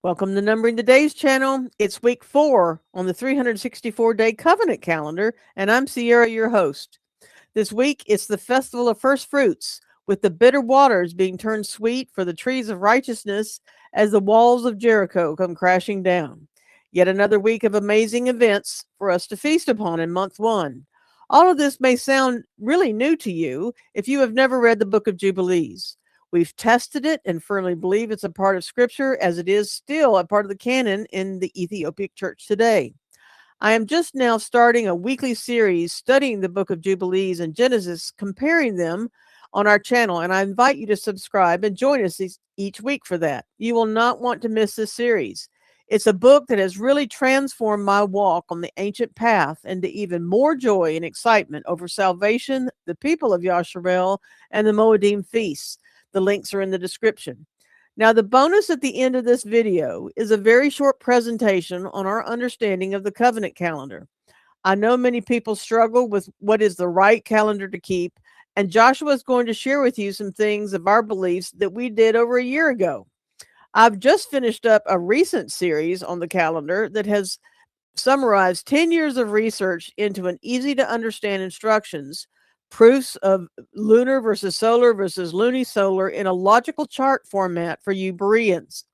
Welcome to Numbering the Days channel. It's week 4 on the 364-day covenant calendar, and I'm Sierra, your host. This week, it's the Festival of First Fruits, with the bitter waters being turned sweet for the trees of righteousness as the walls of Jericho come crashing down. Yet another week of amazing events for us to feast upon in month 1. All of this may sound really new to you if you have never read the book of Jubilees. We've tested it and firmly believe it's a part of Scripture, as it is still a part of the canon in the Ethiopic church today. I am just now starting a weekly series studying the book of Jubilees and Genesis, comparing them on our channel, and I invite you to subscribe and join us each week for that. You will not want to miss this series. It's a book that has really transformed my walk on the ancient path into even more joy and excitement over salvation, the people of Yahusha, and the Moediym feasts. The links are in the description. Now, the bonus at the end of this video is a very short presentation on our understanding of the covenant calendar. I know many people struggle with what is the right calendar to keep, and Joshua is going to share with you some things of our beliefs that we did over a year ago. I've just finished up a recent series on the calendar that has summarized 10 years of research into an easy to understand instructions, proofs of lunar versus solar versus lunisolar in a logical chart format for you Bereans.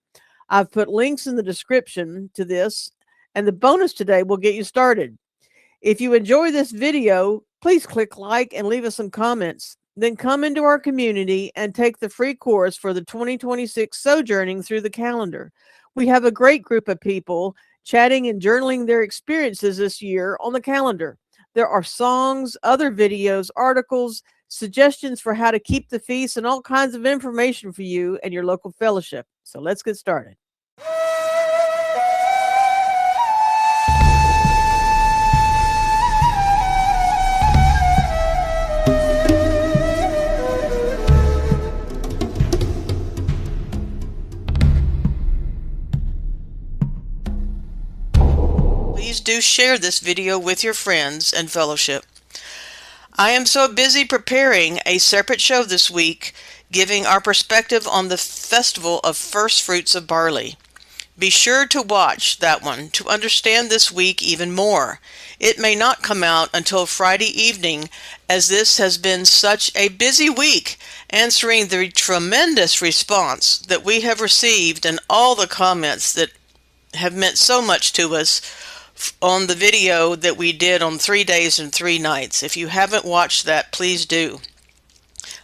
I've put links in the description to this, and the bonus today will get you started. If you enjoy this video, please click like and leave us some comments. Then come into our community and take the free course for the 2026 Sojourning Through the Calendar. We have a great group of people chatting and journaling their experiences this year on the calendar. There are songs, other videos, articles, suggestions for how to keep the feast, and all kinds of information for you and your local fellowship. So let's get started. Please do share this video with your friends and fellowship. I am so busy preparing a separate show this week, giving our perspective on the festival of first fruits of barley. Be sure to watch that one to understand this week even more. It may not come out until Friday evening, as this has been such a busy week, answering the tremendous response that we have received and all the comments that have meant so much to us on the video that we did on 3 days and 3 nights. If you haven't watched that, please do.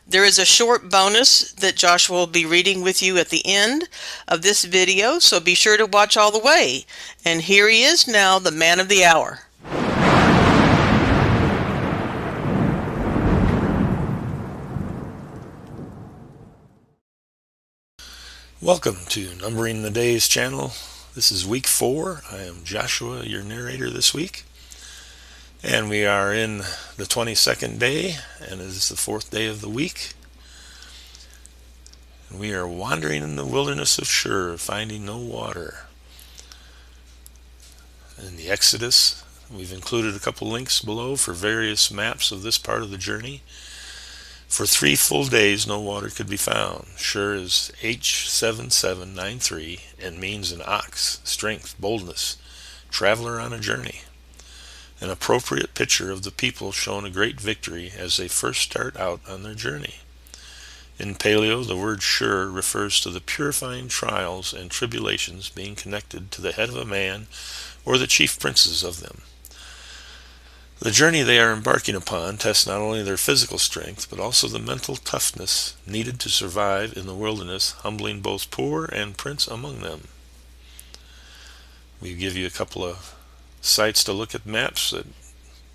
There is a short bonus that Joshua will be reading with you at the end of this video, so be sure to watch all the way. And here he is now, the man of the hour. Welcome to Numbering the Days channel. This is week 4. I am Joshua, your narrator this week. And we are in the 22nd day, and it is the 4th day of the week. And we are wandering in the wilderness of Shur, finding no water. In the Exodus, we've included a couple links below for various maps of this part of the journey. For 3 full days, no water could be found. Shur is H7793 and means an ox, strength, boldness, traveler on a journey. An appropriate picture of the people showing a great victory as they first start out on their journey. In Paleo, the word Shur refers to the purifying trials and tribulations being connected to the head of a man or the chief princes of them. The journey they are embarking upon tests not only their physical strength, but also the mental toughness needed to survive in the wilderness, humbling both poor and prince among them. We give you a couple of sites to look at, maps that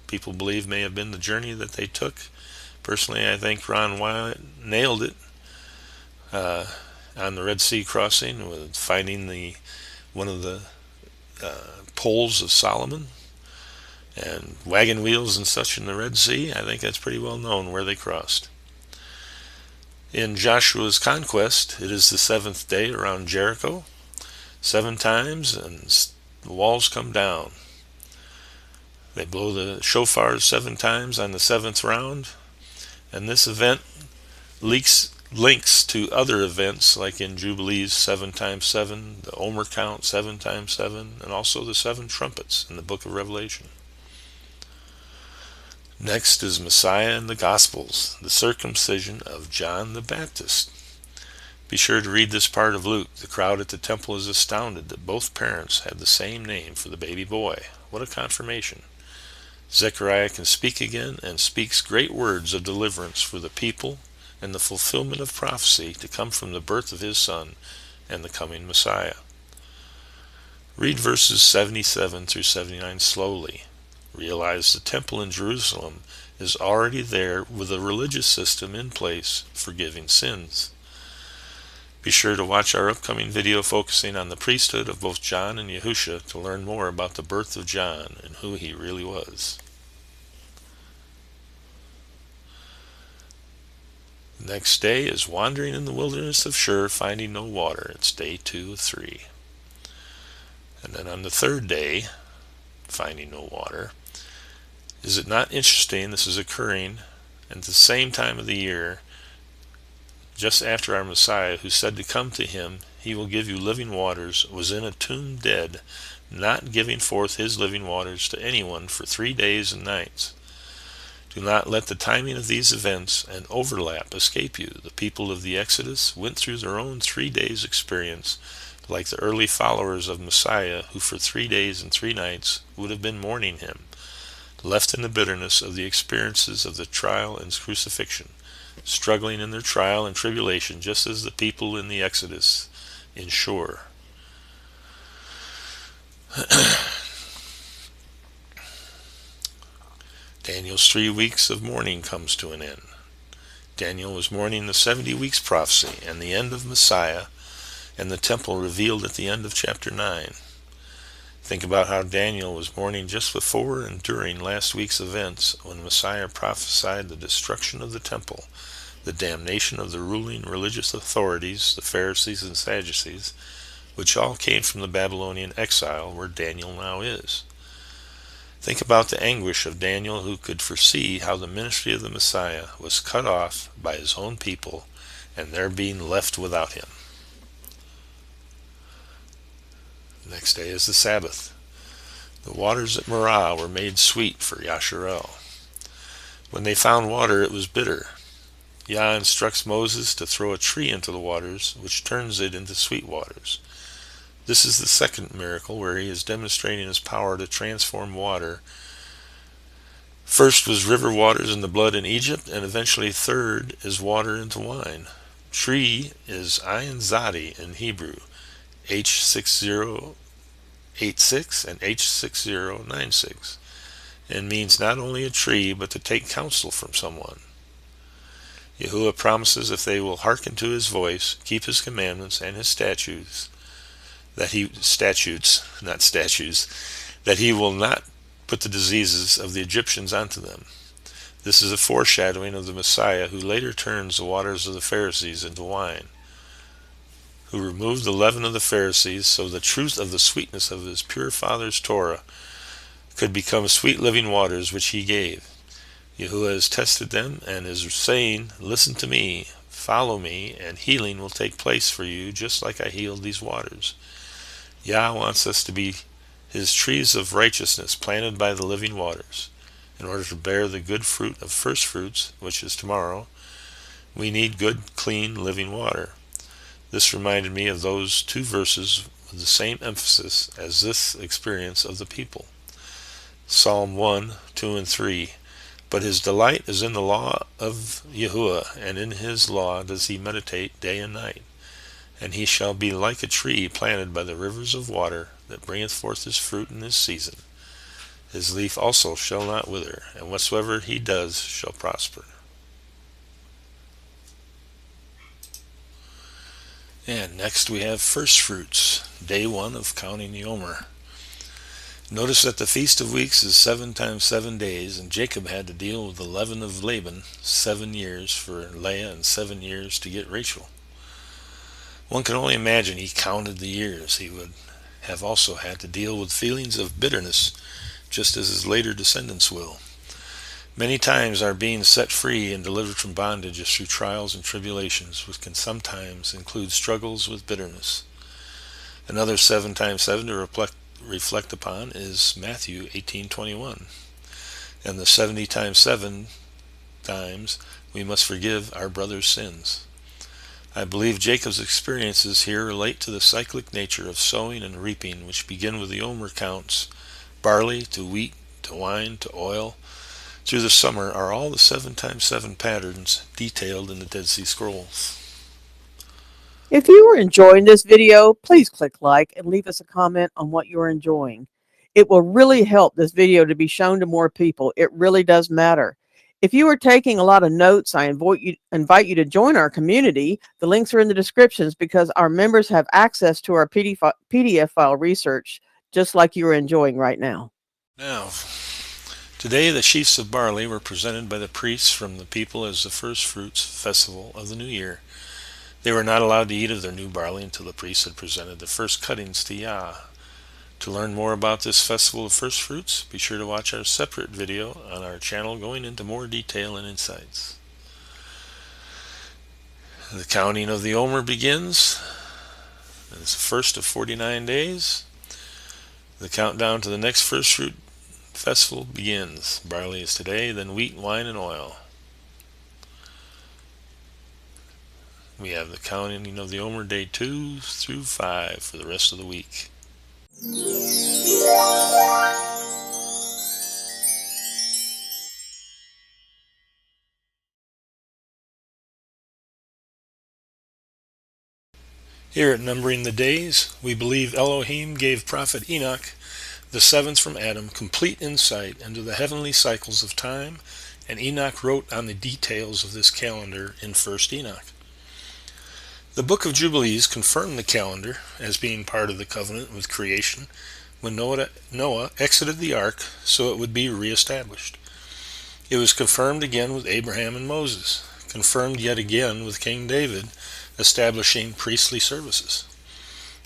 people believe may have been the journey that they took. Personally, I think Ron Wyatt nailed it on the Red Sea crossing with finding one of the poles of Solomon and wagon wheels and such in the Red Sea. I think that's pretty well known where they crossed. In Joshua's conquest, it is the 7th day around Jericho. 7 times, and the walls come down. They blow the shofars 7 times on the 7th round, and this event leaks links to other events like in Jubilees 7 times 7, the Omer count 7 times 7, and also the 7 trumpets in the book of Revelation. Next is Messiah in the Gospels, the circumcision of John the Baptist. Be sure to read this part of Luke. The crowd at the temple is astounded that both parents had the same name for the baby boy. What a confirmation. Zechariah can speak again and speaks great words of deliverance for the people and the fulfillment of prophecy to come from the birth of his son and the coming Messiah. Read verses 77 through 79 slowly. Realize the temple in Jerusalem is already there with a religious system in place forgiving sins. Be sure to watch our upcoming video focusing on the priesthood of both John and Yahusha to learn more about the birth of John and who he really was. The next day is wandering in the wilderness of Shur, finding no water. It's day 2 of 3. And then on the third day, finding no water. Is it not interesting this is occurring at the same time of the year, just after our Messiah, who said to come to him, he will give you living waters, was in a tomb dead, not giving forth his living waters to anyone for 3 days and nights. Do not let the timing of these events and overlap escape you. The people of the Exodus went through their own 3 days experience, like the early followers of Messiah, who for 3 days and 3 nights would have been mourning him, left in the bitterness of the experiences of the trial and crucifixion, struggling in their trial and tribulation, just as the people in the Exodus in Shur. Daniel's 3 weeks of mourning comes to an end. Daniel was mourning the 70 weeks prophecy and the end of Messiah and the temple revealed at the end of chapter 9. Think about how Daniel was mourning just before and during last week's events when Messiah prophesied the destruction of the temple, the damnation of the ruling religious authorities, the Pharisees and Sadducees, which all came from the Babylonian exile where Daniel now is. Think about the anguish of Daniel, who could foresee how the ministry of the Messiah was cut off by his own people and their being left without him. The next day is the Sabbath. The waters at Meribah were made sweet for Yasharel. When they found water, it was bitter. Yah instructs Moses to throw a tree into the waters, which turns it into sweet waters. This is the second miracle where he is demonstrating his power to transform water. First was river waters into blood in Egypt, and eventually third is water into wine. Tree is Ayin Zadi in Hebrew, H6086 and H6096, and means not only a tree, but to take counsel from someone. Yahuwah promises if they will hearken to his voice, keep his commandments and his statutes, that he will not put the diseases of the Egyptians onto them. This is a foreshadowing of the Messiah, who later turns the waters of the Pharisees into wine, who removed the leaven of the Pharisees so the truth of the sweetness of his pure Father's Torah could become sweet living waters which he gave. Yahuwah has tested them and is saying, listen to me, follow me, and healing will take place for you just like I healed these waters. Yah wants us to be his trees of righteousness planted by the living waters. In order to bear the good fruit of first fruits, which is tomorrow, we need good, clean, living water. This reminded me of those 2 verses with the same emphasis as this experience of the people. Psalm 1, 2, and 3. But his delight is in the law of Yahuwah, and in his law does he meditate day and night. And he shall be like a tree planted by the rivers of water, that bringeth forth his fruit in his season. His leaf also shall not wither, and whatsoever he does shall prosper. And next we have first fruits, day 1 of counting the Omer. Notice that the Feast of Weeks is 7 times 7 days, and Jacob had to deal with the leaven of Laban, 7 years for Leah and 7 years to get Rachel. One can only imagine he counted the years. He would have also had to deal with feelings of bitterness, just as his later descendants will. Many times our being set free and delivered from bondage is through trials and tribulations, which can sometimes include struggles with bitterness. Another 7 times 7 to reflect upon is Matthew 18:21, and the 70 times 7 times we must forgive our brother's sins. I believe Jacob's experiences here relate to the cyclic nature of sowing and reaping, which begin with the Omer counts. Barley to wheat to wine to oil through the summer are all the 7 times 7 patterns detailed in the Dead Sea Scrolls. If you are enjoying this video, please click like and leave us a comment on what you're enjoying. It will really help this video to be shown to more people. It really does matter. If you are taking a lot of notes, I invite you to join our community. The links are in the descriptions because our members have access to our PDF file research, just like you are enjoying right now. Now, today the sheaves of barley were presented by the priests from the people as the first fruits festival of the new year. They were not allowed to eat of their new barley until the priests had presented the first cuttings to Yah. To learn more about this festival of first fruits, be sure to watch our separate video on our channel going into more detail and insights. The counting of the Omer begins. It's the first of 49 days. The countdown to the next first fruit festival begins. Barley is today, then wheat, wine, and oil. We have the counting of the Omer day 2 through 5 for the rest of the week. Here at Numbering the Days, we believe Elohim gave prophet Enoch, the seventh from Adam, complete insight into the heavenly cycles of time, and Enoch wrote on the details of this calendar in 1 Enoch. The book of Jubilees confirmed the calendar as being part of the covenant with creation when Noah exited the ark so it would be reestablished. It was confirmed again with Abraham and Moses, confirmed yet again with King David establishing priestly services.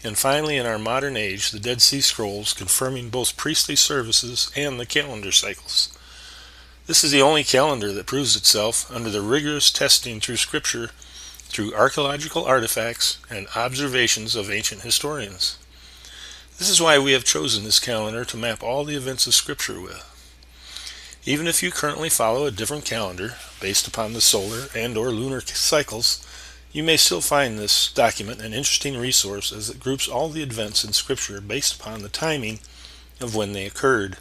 And finally, in our modern age, the Dead Sea Scrolls confirming both priestly services and the calendar cycles. This is the only calendar that proves itself under the rigorous testing through Scripture, through archaeological artifacts and observations of ancient historians. This is why we have chosen this calendar to map all the events of Scripture with. Even if you currently follow a different calendar based upon the solar and or lunar cycles, you may still find this document an interesting resource as it groups all the events in Scripture based upon the timing of when they occurred.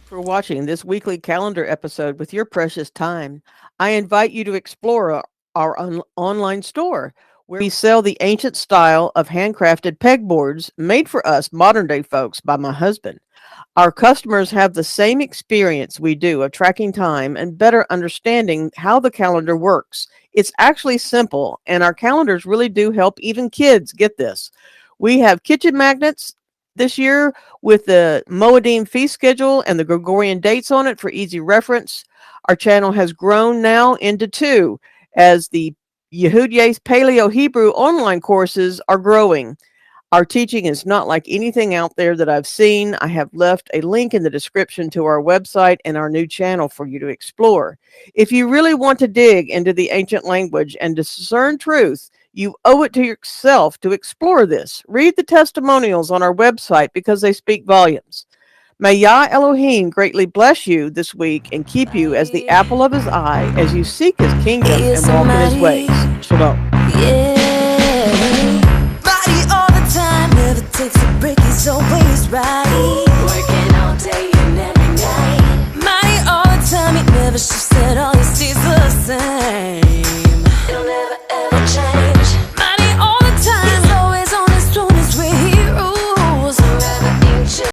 For watching this weekly calendar episode with your precious time, I invite you to explore our online store, where we sell the ancient style of handcrafted pegboards made for us modern day folks by my husband. Our customers have the same experience we do of tracking time and better understanding how the calendar works. It's actually simple, and our calendars really do help even kids get this. We have kitchen magnets this year with the Moediym feast schedule and the Gregorian dates on it for easy reference. Our channel has grown now into 2 as the Yehudya's Paleo Hebrew online courses are growing. Our teaching is not like anything out there that I've seen. I have left a link in the description to our website and our new channel for you to explore. If you really want to dig into the ancient language and discern truth, you owe it to yourself to explore this. Read the testimonials on our website because they speak volumes. May Yah Elohim greatly bless you this week and keep you as the apple of his eye as you seek his kingdom and walk in his ways. Shalom. Yeah. Body all the time, never takes a break, he's always right.